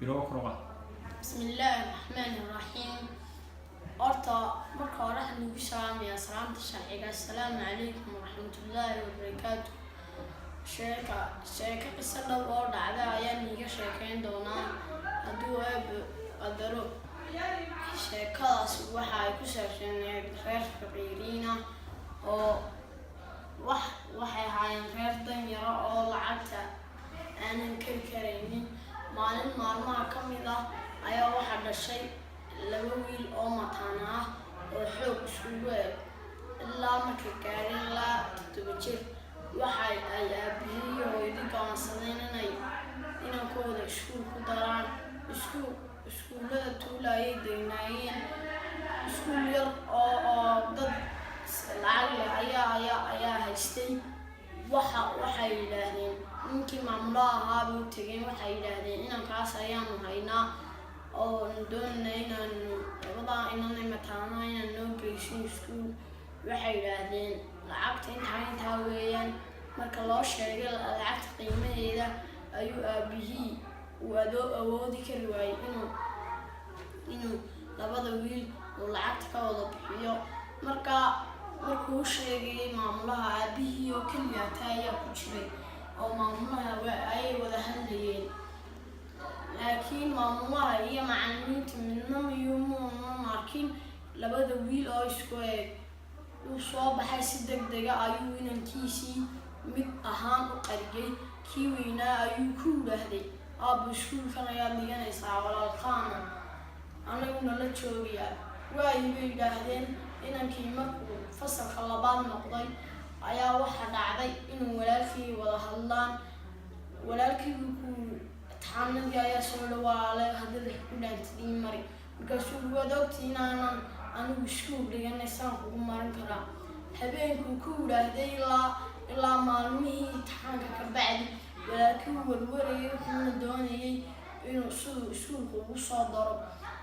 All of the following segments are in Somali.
بسم الله الرحمن الرحيم. أرتا مركا راح نقول سلام يا سلامة الشرعية. السلام عليكم ورحمة الله وبركاته. شركة قصة الورد على يعني شركين دونا هدو قدروا شركة وحا يكسر غير فقيرينا أو waxay ahaayeen reer danyaro oo lacagta aanan kari karaynin. maalin maalmaha ka mid ah ayaa waxaa dhashay laba wiil oo mataana ah oo xoog isugu eg ilaa markay gaareen ilaa 7 jir. waxay ay aabihii iyo hooyadii go'aansadeen inay inankooda iskuul ku daraan. iskuullada tuulo ayay degnaayeen. iskuul yar oo dad lacag leh ayaa haystay. waxay yidhaahdeen ninkii maamulaha ahaa bay u tegeen. waxay yidhaahdeen inankaas ayaanu haynaa oo doonayna inaanu labadaa inanay mataanaha inaan noo geysin iskuul. waxay yidhaahdeen lacagta intaa weeyaan. marka loo sheegay lacagta qiimaheeda ayuu aabihii uu awoodi kari waayey inuu labada wiil uu lacagta ka wada bixiyo. markuu sheegay maamulaha aabihii oo keliya ayaa ku jiray oo maamulaha ayay wada hadlayeen. laakiin maamulaha iyo macallimiinta midna miyuunan arkin labada wiil oo isku eg. uu soo baxay si degdega ayuu inankiisii mid ahaan u qariyay. kii weynaa ayuu ku yidhaahday aabbo iskuulkan ayaad dhiganaysaa walaalkaana anaguna la joogayaa. waayi bay yidhaahdeen. inankii markuu fasalka labaad noqday ayaa waxaa dhacday inuu walaalkii wada hadlaan. walaalkii imtixaanadii ayaa soo dhawaale haddii ku dhaantidii mari. markaasuu waad ogtii inaanan anigu iskuul dhiganaysaan kugu marin karaa. habeenkuu ku yidhaahday ilaa maalmihii imtixaanka ka bacdi walaalkii warwarayay wuxuuna doonayay inuu siduu iskuulka ugu soo daro.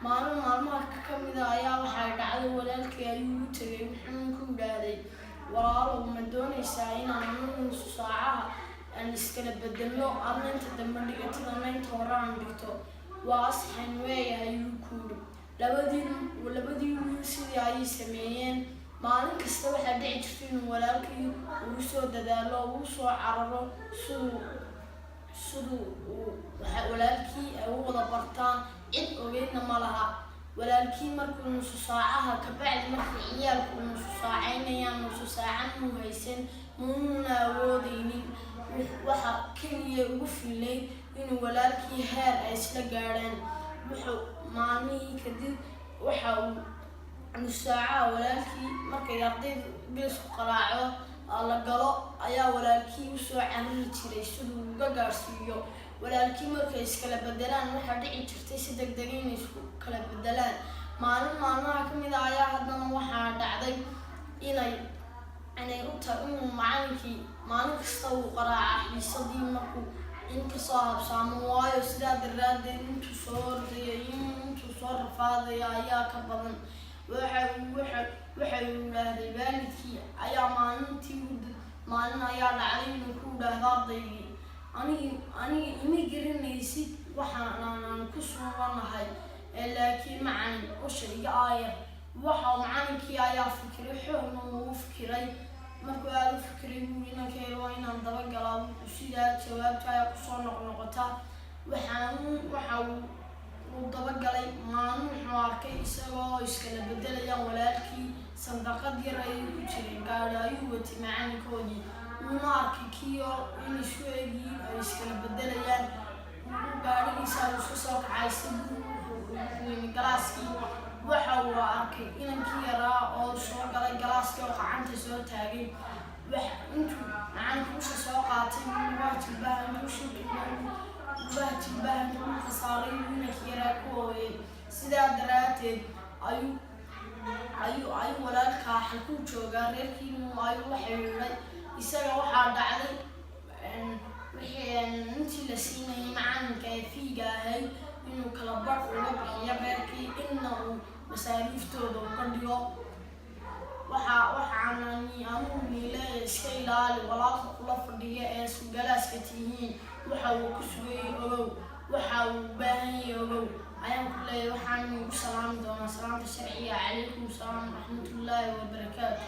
maalin maalmaha ka mid ah ayaa waxay dhacday walaalkii ayuu u tegay. wuxuuna ku yidhaahday walaalow ma doonaysaa inaan nusu saacaha aan iskala bedelno adna inta dambe dhigatadana inta hore aan dhigto. waa asxan weeyahay ayuu ku yidhi. labadii wiil sidii ayay sameeyeen. maalin kasta waxaa dhici jirtay inuu walaalkii ugu soo dadaalo ugu soo cararo siduu walaalkii ay u wada bartaan. cid ogeydna ma laha. walaalkii markuu nusu saacaha ka bacdi markii ciyaalku nusu saacaynayaan nusu saacan muu haysan muuna awoodaynin. waxa keliya ugu filayd inuu walaalkii heer ay isla gaadhaan. wuxuu maalmihii kadib waxa uu nusu saacaha walaalkii markay ardayda geesku qaraaco la galo ayaa walaalkii usoo carari jiray siduu uga gaarsiiyo. walaalkii markay iskala bedelaan waxaa dhici jirtay si degdega inay isku kala bedelaan. maalin maalmaha ka mid ah ayaa haddana waxaa dhacday inuu macallinkii maalin kasta uu qaraaca xiisadii markuu inkasoo habsaamo. waayo sidaa daraadeed intuu soo ordaya intuu soo rafaadaya ayaa ka badan. waxay yidhaahday waalidkii ayaa maalin ayaa dhacday inuu ku yidhaahdo ardaygii aniga ima garanaysid waxaanaan ku suganahay laakiin macallin usha iga aayar. waxa macallinkii ayaa fikiray xoogna uu fikiray. markuu aada u fikiray buu inankeyga waa inaan dabagalaa. sidaa jawaabta ayaa kusoo noqnoqota. waxa uu dabagalay. maalin wuxuu arkay isagoo iskala bedelayaan walaalkii sandaqad yar ayuu ku jiray. gaadhi ayuu watay macalinkoodii. wuuna arkay kii oo in isku egyihiin ay iskala bedelayaan. gaadhigiisa uu iska soo kacay si galaaskii. waxa uu arkay inankii yaraa oo soo galay galaaskii oo gacanta soo taagay. intuu macalinka usha soo qaatay jilbahan dhulka saaray inankii yaraa ku ooyay. sidaa daraateed ayuu walaalkaa xalkuu joogaa reerkiinu ayuu la xiriiray. isaga waxaa dhacday intii la siinayay macalinka ee fiiga ahayd inuu kala bar uga bixiyo reerkii inna uu masaariiftooda uga dhigo. waxaana anugu niileeya iska ilaali walaalka kula fadhiya ee galaaska tihiin. waxa uu ku sugayay ogow. waxa وباهي يوجو أيام كله وحنا سلام دونا سلام الشرعية عليكم السلام ورحمة الله وبركاته.